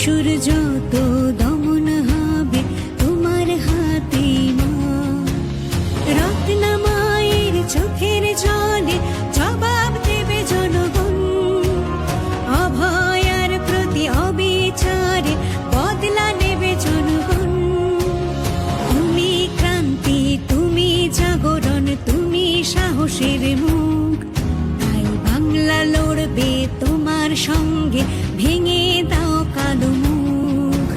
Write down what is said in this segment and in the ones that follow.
শিশুর যত দমন হবে তোমার হাতে মা। রত্না মায়ের চোখের জলে জবাব দেবে জনগণ। অভয়ার প্রতি অবিচারে বদলা নেবে জনগণ। তুমি ক্রান্তি, তুমি জাগরণ, তুমি সাহসের মুখ। তাই বাংলা লড়বে তোমার সঙ্গে, ভেঙে দাও কালো মুখ।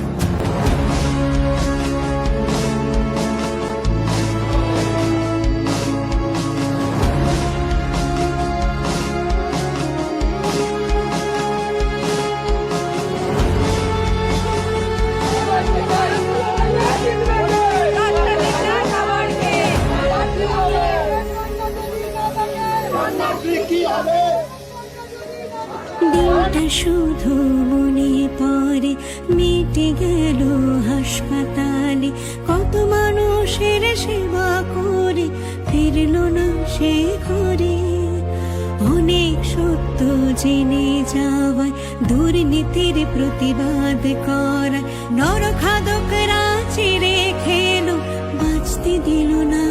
দিনটা শুধু মনে পড়ে, মিটে গেল হাসপাতালে। কত মানুষের সেবা করে ফিরল না সে ঘরে। অনেক সত্য জেনে যাওয়ায় দুর্নীতির প্রতিবাদ করায় নরখাদকরা চিড়ে খেলো, বাঁচতে দিল না।